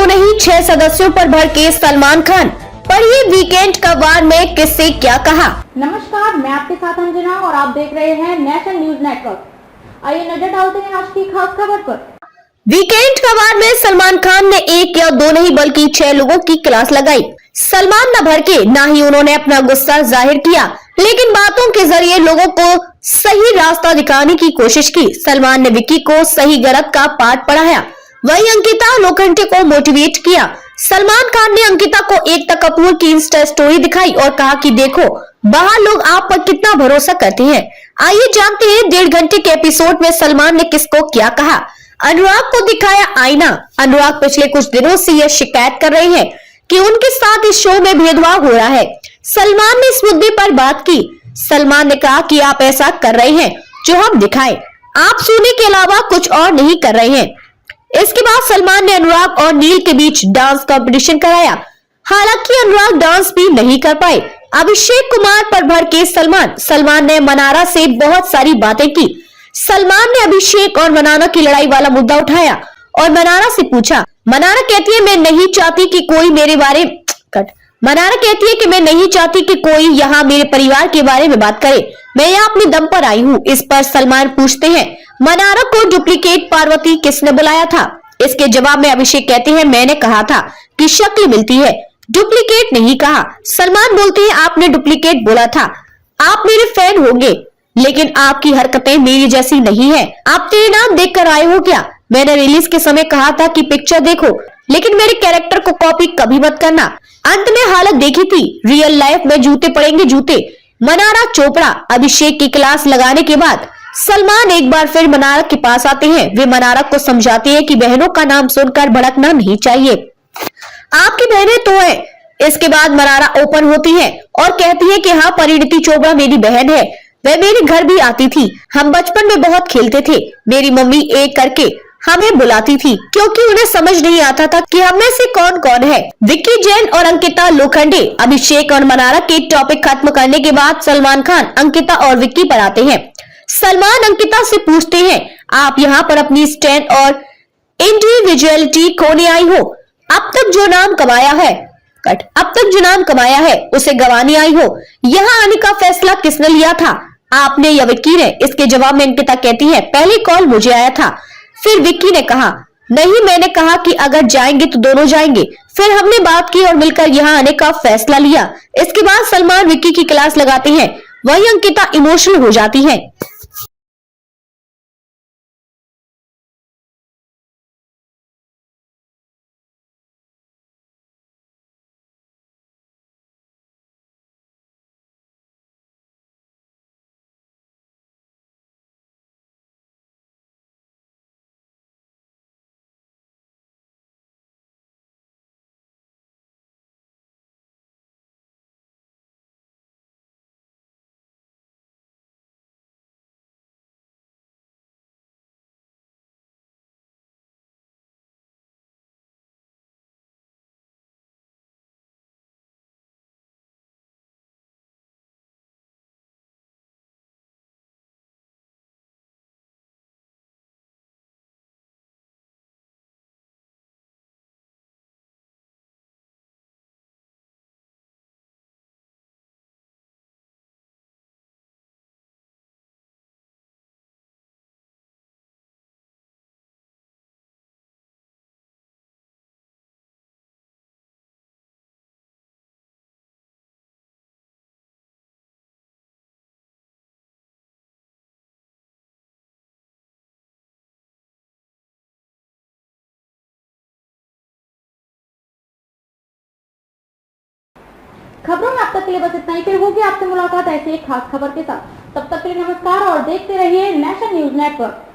दो नहीं 6 सदस्यों पर भड़के सलमान खान। पढ़िए वीकेंड का वार में किससे क्या कहा। नमस्कार, मैं आपके साथ अंजना और आप देख रहे हैं नेशनल न्यूज नेटवर्क। आइए नजर डालते हैं आज की खास खबर पर। वीकेंड का वार में सलमान खान ने एक या दो नहीं बल्कि 6 लोगों की क्लास लगाई। सलमान न भड़के, ना ही उन्होंने अपना गुस्सा जाहिर किया, लेकिन बातों के जरिए लोगों को सही रास्ता दिखाने की कोशिश की। सलमान ने विक्की को सही गलत का पाठ पढ़ाया, वही अंकिता लोखंडे को मोटिवेट किया। सलमान खान ने अंकिता को एकता कपूर की इंस्टा स्टोरी दिखाई और कहा कि देखो बाहर लोग आप पर कितना भरोसा करते हैं। आइए जानते हैं 1.5 घंटे के एपिसोड में सलमान ने किसको क्या कहा। अनुराग को दिखाया आईना। अनुराग पिछले कुछ दिनों से यह शिकायत कर रहे हैं कि उनके साथ इस शो में भेदभाव हो रहा है। सलमान ने इस मुद्दे पर बात की। सलमान ने कहा कि आप ऐसा कर रहे हैं जो हम दिखाएं, आप सोने के अलावा कुछ और नहीं कर रहे हैं। इसके बाद सलमान ने अनुराग और नील के बीच डांस कंपटीशन कराया। हालांकि अनुराग डांस भी नहीं कर पाए। अभिषेक कुमार पर भड़के सलमान ने मनारा से बहुत सारी बातें की। सलमान ने अभिषेक और मनारा की लड़ाई वाला मुद्दा उठाया और मनारा से पूछा। मनारा कहती है मैं नहीं चाहती कि कोई मेरे बारे मनारा कहती है कि मैं नहीं चाहती कि कोई यहाँ मेरे परिवार के बारे में बात करे, मैं यहाँ अपने दम पर आई हूँ। इस पर सलमान पूछते हैं मनारा को डुप्लीकेट पार्वती किसने बुलाया था। इसके जवाब में अभिषेक कहते हैं मैंने कहा था कि शक्ल मिलती है, डुप्लीकेट नहीं कहा। सलमान बोलते हैं आपने डुप्लीकेट बोला था, आप मेरे फैन होंगे लेकिन आपकी हरकतें मेरी जैसी नहीं है। आप तेरे नाम देख कर आए हो क्या। मैंने रिलीज के समय कहा था कि पिक्चर देखो लेकिन मेरे कैरेक्टर को कॉपी कभी मत करना। अंत में हालत देखी थी, रियल लाइफ में जूते पड़ेंगे जूते। मनारा चोपड़ा। अभिषेक की क्लास लगाने के बाद सलमान एक बार फिर मनारा के पास आते हैं। वे मनारा को समझाते हैं कि बहनों का नाम सुनकर भड़कना नहीं चाहिए, आपकी बहनें तो है। इसके बाद मनारा ओपन होती है और कहती है कि हाँ परिणीति चोपड़ा मेरी बहन है, वह मेरे घर भी आती थी, हम बचपन में बहुत खेलते थे। मेरी मम्मी एक करके हमें बुलाती थी क्योंकि उन्हें समझ नहीं आता था कि हम में से कौन कौन है। विक्की जैन और अंकिता लोखंडे। अभिषेक और मनारा के टॉपिक खत्म करने के बाद सलमान खान अंकिता और विक्की पर आते हैं। सलमान अंकिता से पूछते हैं आप यहाँ पर अपनी स्टैंड और इंडिविजुअलिटी खोने आई हो। अब तक जो नाम कमाया है उसे गंवाने आई हो। यहाँ आने का फैसला किसने लिया था, आपने या विक्की ने। इसके जवाब में अंकिता कहती है पहली कॉल मुझे आया था, फिर विक्की ने कहा नहीं, मैंने कहा कि अगर जाएंगे तो दोनों जाएंगे। फिर हमने बात की और मिलकर यहाँ आने का फैसला लिया। इसके बाद सलमान विक्की की क्लास लगाते हैं, वही अंकिता इमोशनल हो जाती है। खबरों में अब तक के लिए बस इतना ही। फिर होगी आपसे मुलाकात ऐसी एक खास खबर के साथ। तब तक के लिए नमस्कार और देखते रहिए नेशनल न्यूज नेटवर्क।